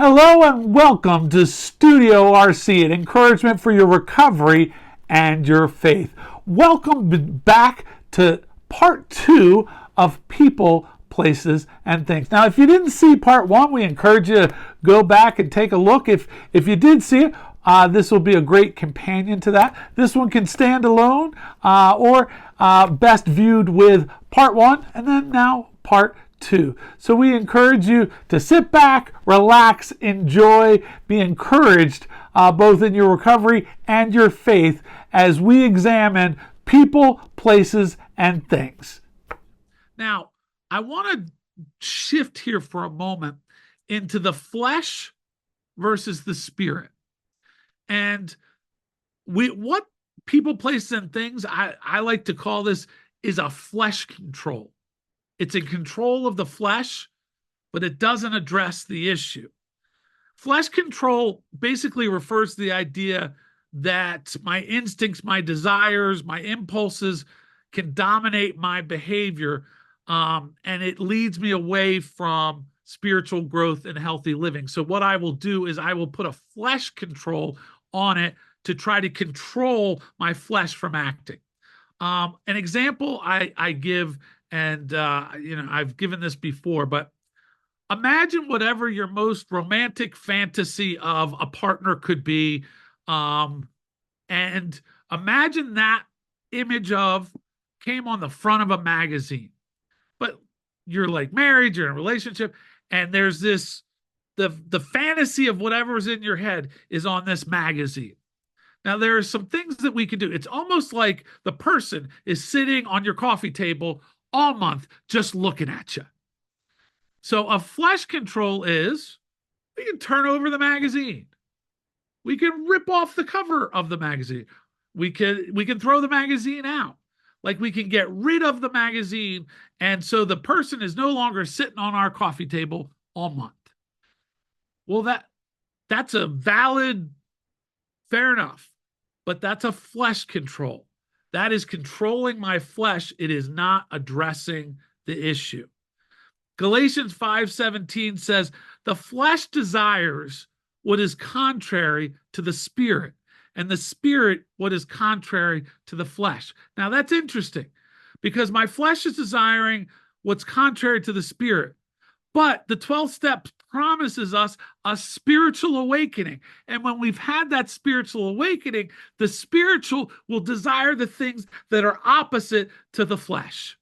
Hello and welcome to Studio RC, an encouragement for your recovery and your faith. Welcome back to part 2 of People, Places, and Things. Now, if you didn't see part 1, we encourage you to go back and take a look. If you did see it, this will be a great companion to that. This one can stand alone or best viewed with part 1 and then now part 2. So we encourage you to sit back, relax, enjoy, be encouraged both in your recovery and your faith as we examine people, places, and things. Now, I want to shift here for a moment into the flesh versus the spirit. And what people, places, and things, I like to call this is a flesh control. It's in control of the flesh, but it doesn't address the issue. Flesh control basically refers to the idea that my instincts, my desires, my impulses can dominate my behavior, and it leads me away from spiritual growth and healthy living. So what I will do is I will put a flesh control on it to try to control my flesh from acting. An example I give, and I've given this before, but imagine whatever your most romantic fantasy of a partner could be, and imagine that image of came on the front of a magazine. But you're like married, you're in a relationship, and there's this the fantasy of whatever's in your head is on this magazine. Now, there are some things that we can do. It's almost like the person is sitting on your coffee table all month just looking at you. So a flesh control is we can turn over the magazine. We can rip off the cover of the magazine. We can throw the magazine out. Like we can get rid of the magazine, and so the person is no longer sitting on our coffee table all month. Well, that's a valid, fair enough, but that's a flesh control. That is controlling my flesh. It is not addressing the issue. Galatians 5:17 says, the flesh desires what is contrary to the spirit, and the spirit what is contrary to the flesh. Now that's interesting because my flesh is desiring what's contrary to the spirit. But the 12 steps promises us a spiritual awakening. And when we've had that spiritual awakening, the spiritual will desire the things that are opposite to the flesh,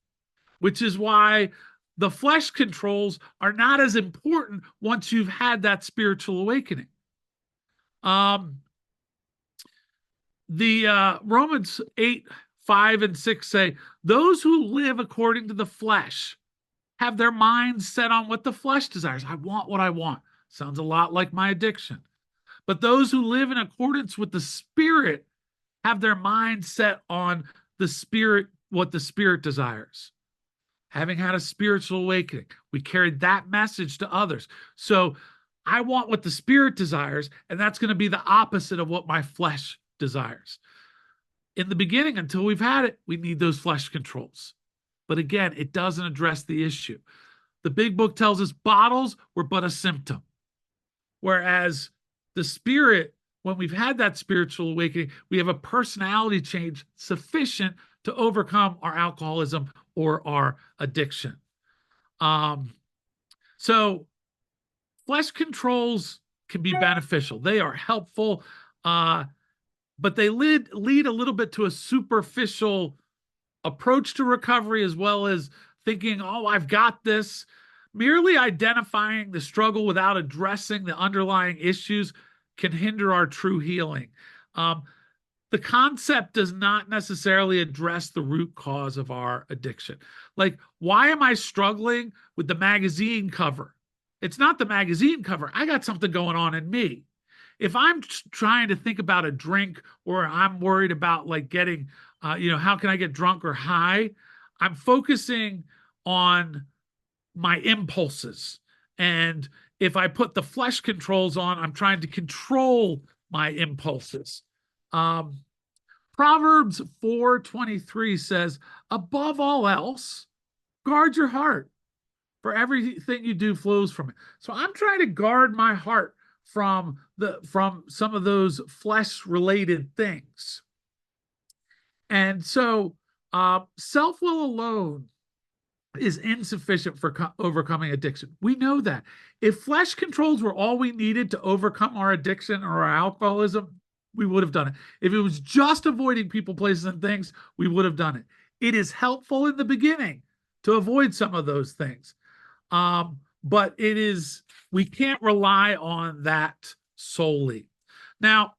which is why the flesh controls are not as important once you've had that spiritual awakening. Romans 8:5-6 say, those who live according to the flesh have their minds set on what the flesh desires. I want what I want. Sounds a lot like my addiction. But those who live in accordance with the Spirit have their minds set on the Spirit, what the Spirit desires. Having had a spiritual awakening, we carried that message to others. So I want what the Spirit desires, and that's going to be the opposite of what my flesh desires. In the beginning, until we've had it, we need those flesh controls. But again, it doesn't address the issue. The big book tells us bottles were but a symptom. Whereas the spirit, when we've had that spiritual awakening, we have a personality change sufficient to overcome our alcoholism or our addiction. So flesh controls can be beneficial. They are helpful, but they lead a little bit to a superficial approach to recovery, as well as thinking, oh, I've got this. Merely identifying the struggle without addressing the underlying issues can hinder our true healing. The concept does not necessarily address the root cause of our addiction. Like, why am I struggling with the magazine cover? It's not the magazine cover. I got something going on in me. If I'm trying to think about a drink, or I'm worried about like getting how can I get drunk or high? I'm focusing on my impulses. And if I put the flesh controls on, I'm trying to control my impulses. Proverbs 4:23 says, above all else, guard your heart, For everything you do flows from it. So I'm trying to guard my heart from some of those flesh related things. And so self will alone is insufficient for overcoming addiction. We know that. If flesh controls were all we needed to overcome our addiction or our alcoholism, we would have done it. If it was just avoiding people, places, and things, we would have done it. It is helpful in the beginning to avoid some of those things. But we can't rely on that solely. Now,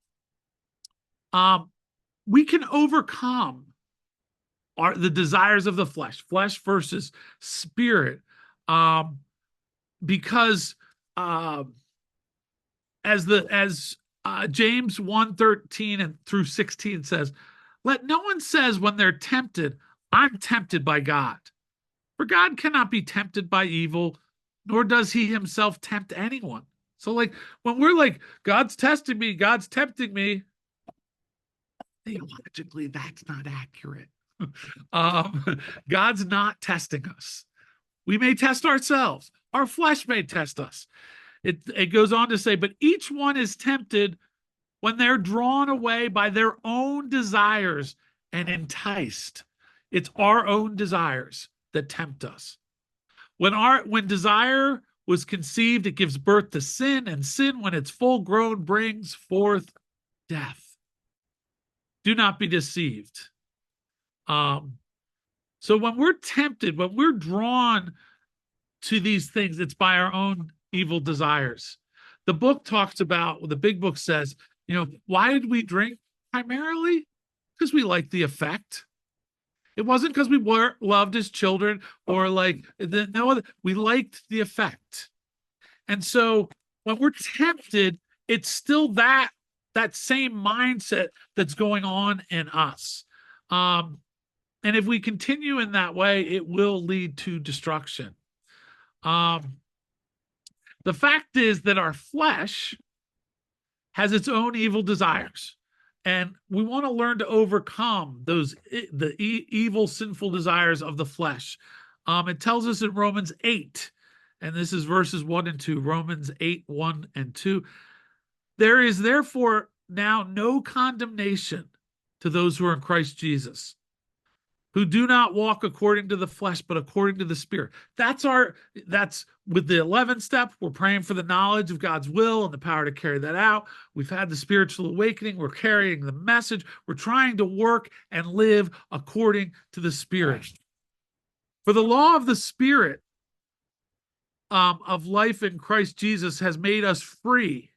we can overcome the desires of the flesh versus spirit, because as James 1:13 and through 16 says, let no one says when they're tempted, I'm tempted by God. For God cannot be tempted by evil, nor does he himself tempt anyone. So like when we're like, God's testing me, God's tempting me, theologically, that's not accurate. God's not testing us. We may test ourselves. Our flesh may test us. It goes on to say, but each one is tempted when they're drawn away by their own desires and enticed. It's our own desires that tempt us. When desire was conceived, it gives birth to sin, and sin, when it's full grown, brings forth death. Do not be deceived. So when we're tempted, when we're drawn to these things, it's by our own evil desires. The book talks about, the big book says, why did we drink? Primarily because we liked the effect. It wasn't because we loved as children or we liked the effect. And so when we're tempted, it's still that same mindset that's going on in us. And if we continue in that way, it will lead to destruction. The fact is that our flesh has its own evil desires, and we want to learn to overcome the evil, sinful desires of the flesh. It tells us in Romans 8, and this is verses 1 and 2, Romans 8, 1 and 2. There is therefore now no condemnation to those who are in Christ Jesus, who do not walk according to the flesh, but according to the Spirit. That's with the 11th step. We're praying for the knowledge of God's will and the power to carry that out. We've had the spiritual awakening. We're carrying the message. We're trying to work and live according to the Spirit. For the law of the Spirit of life in Christ Jesus has made us free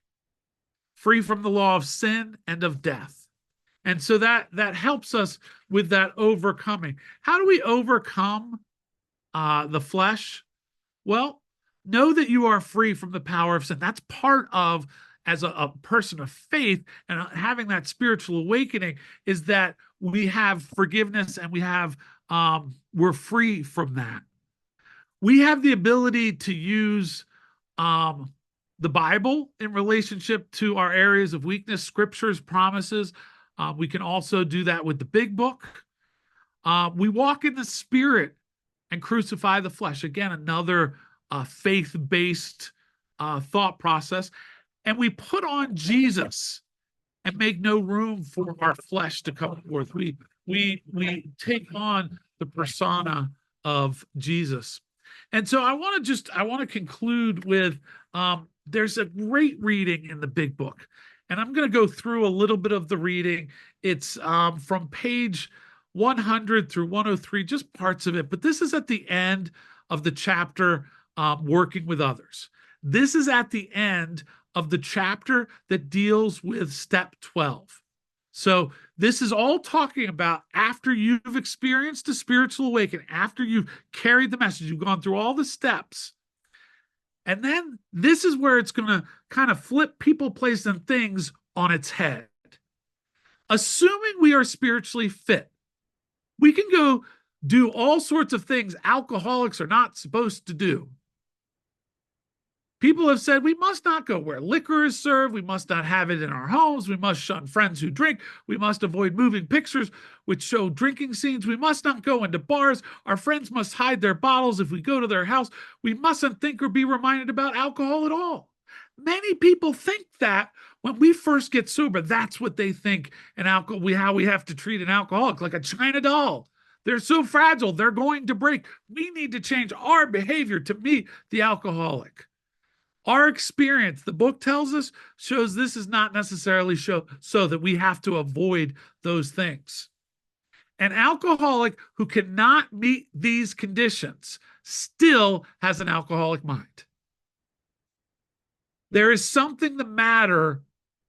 from the law of sin and of death. And so that helps us with that overcoming. How do we overcome the flesh? Well, know that you are free from the power of sin. That's part of, as a person of faith and having that spiritual awakening, is that we have forgiveness and we're free from that. We have the ability to use the Bible in relationship to our areas of weakness, scriptures, promises. We can also do that with the big book. We walk in the Spirit and crucify the flesh. Again, another faith-based thought process. And we put on Jesus and make no room for our flesh to come forth. We take on the persona of Jesus. And so I want to conclude with there's a great reading in the big book. And I'm going to go through a little bit of the reading. It's from page 100 through 103, just parts of it. But this is at the end of the chapter, working with others. This is at the end of the chapter that deals with step 12. So this is all talking about after you've experienced a spiritual awakening, after you've carried the message, you've gone through all the steps. And then this is where it's going to kind of flip people, place, and things on its head. Assuming we are spiritually fit, we can go do all sorts of things alcoholics are not supposed to do. People have said we must not go where liquor is served. We must not have it in our homes. We must shun friends who drink. We must avoid moving pictures which show drinking scenes. We must not go into bars. Our friends must hide their bottles if we go to their house. We mustn't think or be reminded about alcohol at all. Many people think that when we first get sober, that's what they think how we have to treat an alcoholic, like a China doll. They're so fragile, they're going to break. We need to change our behavior to meet the alcoholic. Our experience, the book tells us, shows this is not necessarily so that we have to avoid those things. An alcoholic who cannot meet these conditions still has an alcoholic mind. There is something the matter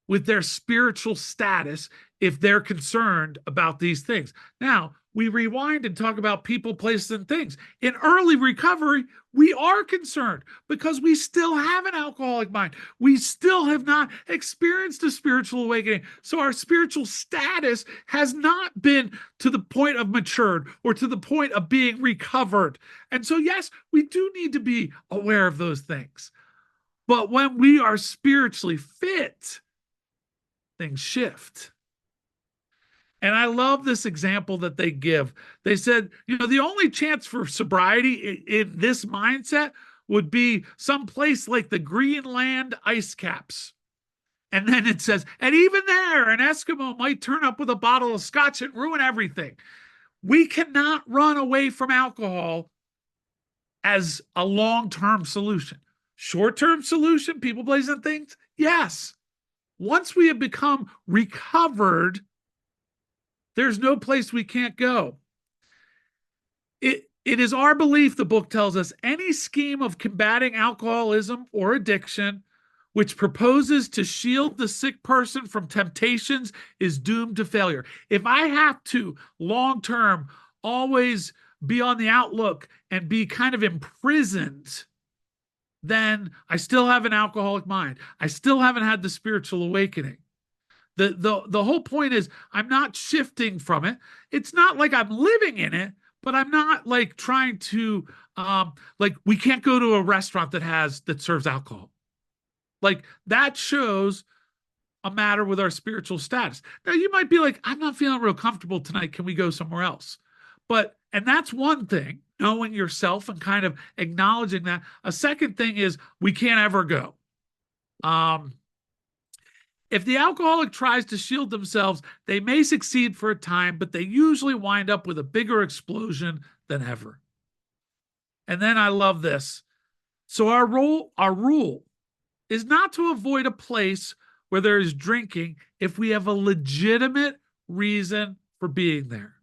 with their spiritual status if they're concerned about these things. Now, we rewind and talk about people, places, and things. In early recovery, we are concerned because we still have an alcoholic mind. We still have not experienced a spiritual awakening. So our spiritual status has not been to the point of matured or to the point of being recovered. And so, yes, we do need to be aware of those things. But when we are spiritually fit, things shift. And I love this example that they give. They said, the only chance for sobriety in this mindset would be someplace like the Greenland ice caps. And then it says, and even there, an Eskimo might turn up with a bottle of scotch and ruin everything. We cannot run away from alcohol as a long-term solution. Short-term solution, people, places, and things, yes. Once we have become recovered, there's no place we can't go. It is our belief, the book tells us, any scheme of combating alcoholism or addiction which proposes to shield the sick person from temptations is doomed to failure. If I have to long-term always be on the outlook and be kind of imprisoned, then I still have an alcoholic mind. I still haven't had the spiritual awakening. The whole point is I'm not shifting from it. It's not like I'm living in it, but I'm not like trying to like we can't go to a restaurant that serves alcohol. Like that shows a matter with our spiritual status. Now you might be like, I'm not feeling real comfortable tonight. Can we go somewhere else? And that's one thing, knowing yourself and kind of acknowledging that. A second thing is we can't ever go. If the alcoholic tries to shield themselves, they may succeed for a time, but they usually wind up with a bigger explosion than ever. And then I love this. So our rule is not to avoid a place where there is drinking if we have a legitimate reason for being there.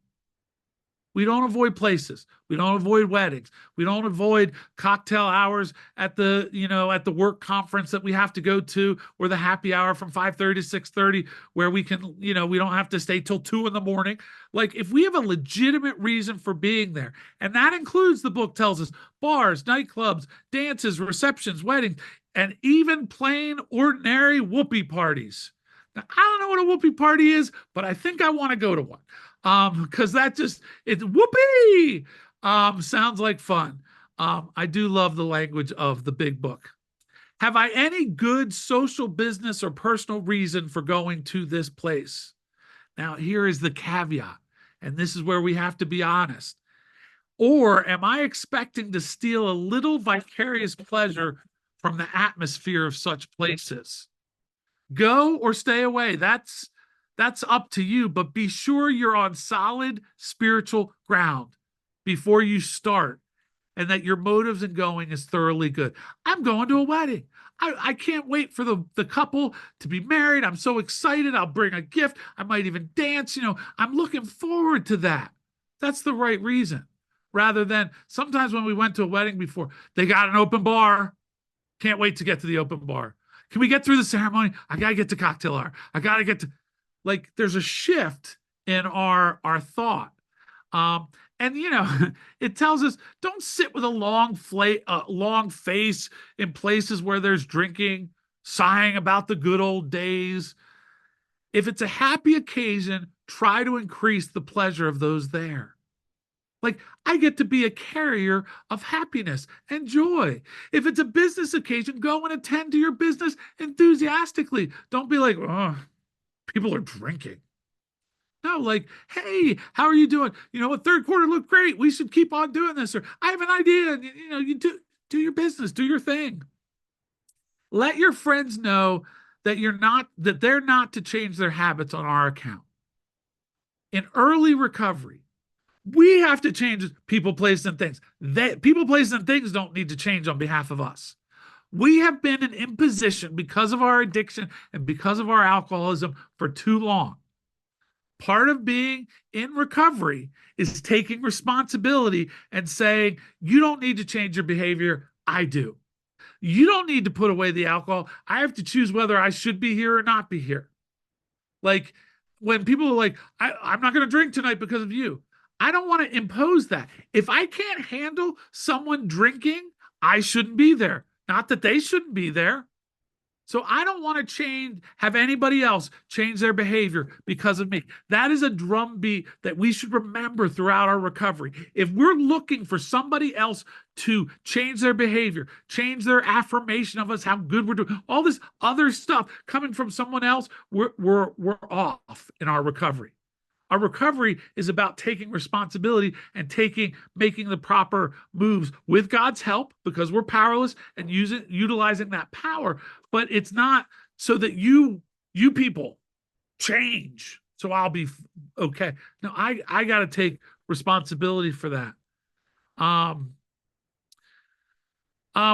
We don't avoid places. We don't avoid weddings. We don't avoid cocktail hours at the work conference that we have to go to, or the happy hour from 5:30 to 6:30 where we can, we don't have to stay till 2 a.m. Like if we have a legitimate reason for being there, and that includes, the book tells us, bars, nightclubs, dances, receptions, weddings, and even plain ordinary whoopee parties. Now, I don't know what a whoopee party is, but I think I want to go to one. Because it's whoopee sounds like fun. I do love the language of the big book. Have I any good social, business, or personal reason for going to this place? Now, here is the caveat, and this is where we have to be honest. Or am I expecting to steal a little vicarious pleasure from the atmosphere of such places? Go or stay away. That's up to you, but be sure you're on solid spiritual ground before you start, and that your motives in going is thoroughly good. I'm going to a wedding. I can't wait for the couple to be married. I'm so excited. I'll bring a gift. I might even dance. I'm looking forward to that. That's the right reason. Rather than sometimes when we went to a wedding before, they got an open bar. Can't wait to get to the open bar. Can we get through the ceremony? I got to get to cocktail hour. I got to get to... Like there's a shift in our thought. And it tells us don't sit with a long face in places where there's drinking, sighing about the good old days. If it's a happy occasion, try to increase the pleasure of those there. Like, I get to be a carrier of happiness and joy. If it's a business occasion, go and attend to your business enthusiastically. Don't be like, oh, people are drinking. No, like, hey, how are you doing? You know what? Third quarter looked great. We should keep on doing this. Or I have an idea. You do your business, do your thing. Let your friends know that they're not to change their habits on our account. In early recovery, we have to change people, places, and things. People, places, and things don't need to change on behalf of us. We have been in imposition because of our addiction and because of our alcoholism for too long. Part of being in recovery is taking responsibility and saying, you don't need to change your behavior. I do. You don't need to put away the alcohol. I have to choose whether I should be here or not be here. Like, when people are like, I'm not going to drink tonight because of you. I don't want to impose that. If I can't handle someone drinking, I shouldn't be there. Not that they shouldn't be there. So I don't want to have anybody else change their behavior because of me. That is a drumbeat that we should remember throughout our recovery. If we're looking for somebody else to change their behavior, change their affirmation of us, how good we're doing, all this other stuff coming from someone else, we're off in our recovery. Our recovery is about taking responsibility and making the proper moves with God's help, because we're powerless, and utilizing that power. But it's not so that you people change, so I'll be okay. No, I got to take responsibility for that.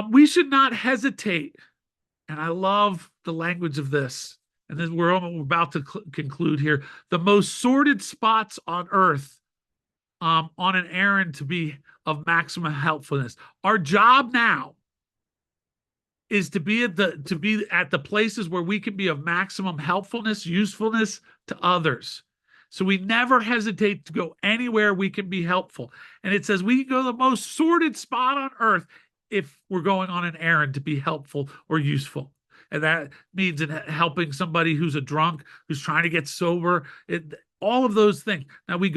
We should not hesitate, and I love the language of this. And then we're about to conclude here. The most sordid spots on earth, on an errand to be of maximum helpfulness. Our job now is to be at the places where we can be of maximum helpfulness, usefulness to others. So we never hesitate to go anywhere we can be helpful. And it says we can go to the most sordid spot on earth if we're going on an errand to be helpful or useful. And that means in helping somebody who's a drunk, who's trying to get sober, all of those things. Now we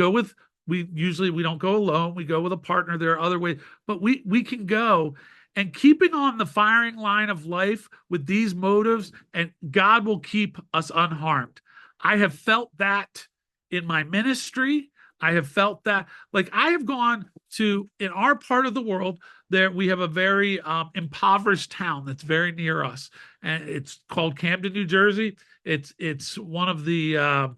usually don't go alone. We go with a partner. There are other ways, but we can go, and keeping on the firing line of life with these motives, and God will keep us unharmed. I have felt that in my ministry. I have felt that, like, I have gone to, in our part of the world, there we have a very impoverished town that's very near us, and it's called Camden, New Jersey. It's one of the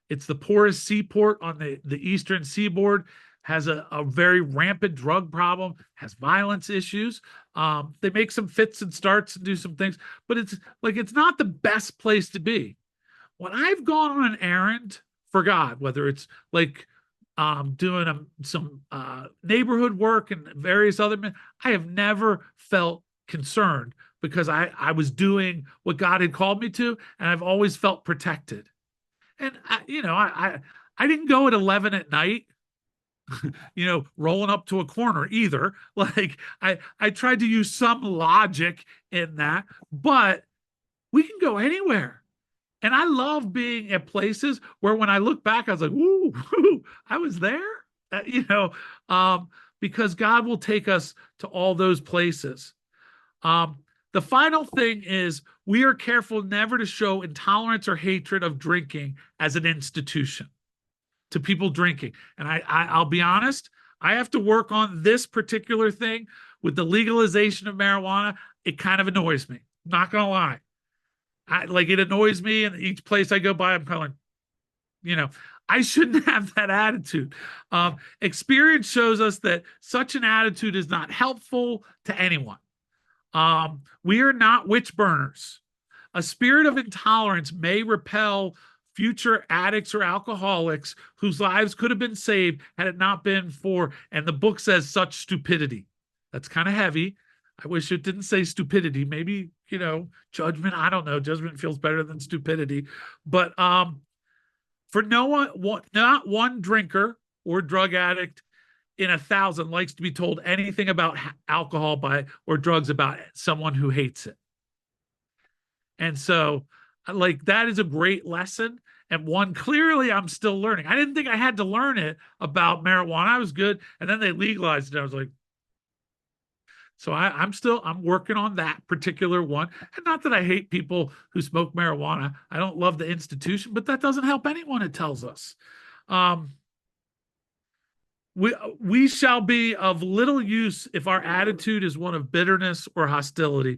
it's the poorest seaport on the eastern seaboard. Has a very rampant drug problem, has violence issues. They make some fits and starts and do some things, but it's not the best place to be. When I've gone on an errand for God, whether it's like doing some neighborhood work and various other, I have never felt concerned, because I was doing what God had called me to, and I've always felt protected. And I didn't go at 11 at night, rolling up to a corner either. Like, I tried to use some logic in that, but we can go anywhere. And I love being at places where when I look back, I was like, "Ooh, I was there," because God will take us to all those places. The final thing is, we are careful never to show intolerance or hatred of drinking as an institution to people drinking. And I'll be honest, I have to work on this particular thing with the legalization of marijuana. It kind of annoys me. Not gonna lie. It annoys me, and each place I go by, I'm kind of like, I shouldn't have that attitude. Experience shows us that such an attitude is not helpful to anyone. We are not witch burners. A spirit of intolerance may repel future addicts or alcoholics whose lives could have been saved had it not been for, and the book says, such stupidity. That's kind of heavy. I wish it didn't say stupidity. Maybe, judgment. I don't know. Judgment feels better than stupidity. But for not one drinker or drug addict in 1,000 likes to be told anything about alcohol or drugs about someone who hates it. And so, that is a great lesson. And one, clearly I'm still learning. I didn't think I had to learn it about marijuana. I was good. And then they legalized it. I was like, so I'm working on that particular one. And not that I hate people who smoke marijuana. I don't love the institution, but that doesn't help anyone, it tells us. Um, we shall be of little use if our attitude is one of bitterness or hostility.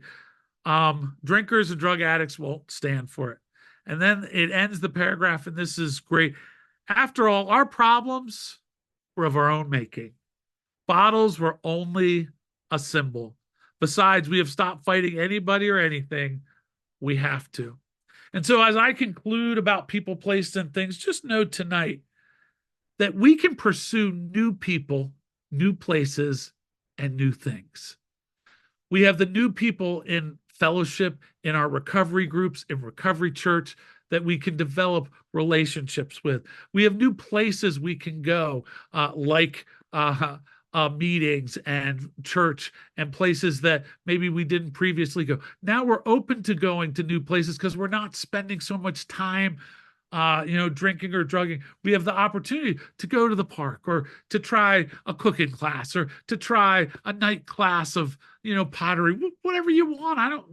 Drinkers and drug addicts won't stand for it. And then it ends the paragraph, and this is great. After all, our problems were of our own making. Bottles were only a symbol. Besides, we have stopped fighting anybody or anything. We have to. And so, as I conclude about people, places, and things, just know tonight that we can pursue new people, new places, and new things. We have the new people in fellowship, in our recovery groups, in recovery church, that we can develop relationships with. We have new places we can go, like meetings and church, and places that maybe we didn't previously go. Now we're open to going to new places because we're not spending so much time drinking or drugging. We have the opportunity to go to the park, or to try a cooking class, or to try a night class of, pottery, whatever you want. I don't,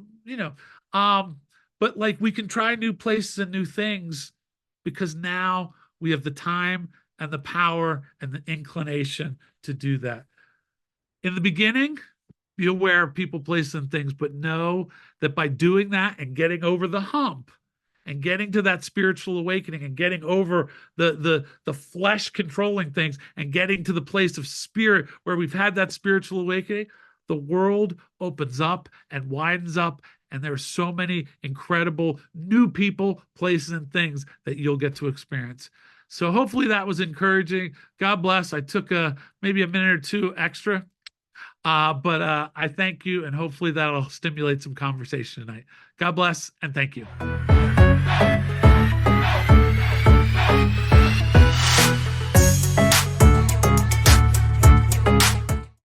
but like, we can try new places and new things because now we have the time and the power and the inclination to do that. In the beginning, be aware of people, places, and things, but know that by doing that and getting over the hump, and getting to that spiritual awakening, and getting over the flesh controlling things, and getting to the place of spirit where we've had that spiritual awakening, the world opens up and widens up, and there are so many incredible new people, places, and things that you'll get to experience. So hopefully that was encouraging. God bless. I took maybe a minute or two extra, but I thank you, and hopefully that'll stimulate some conversation tonight. God bless, and thank you.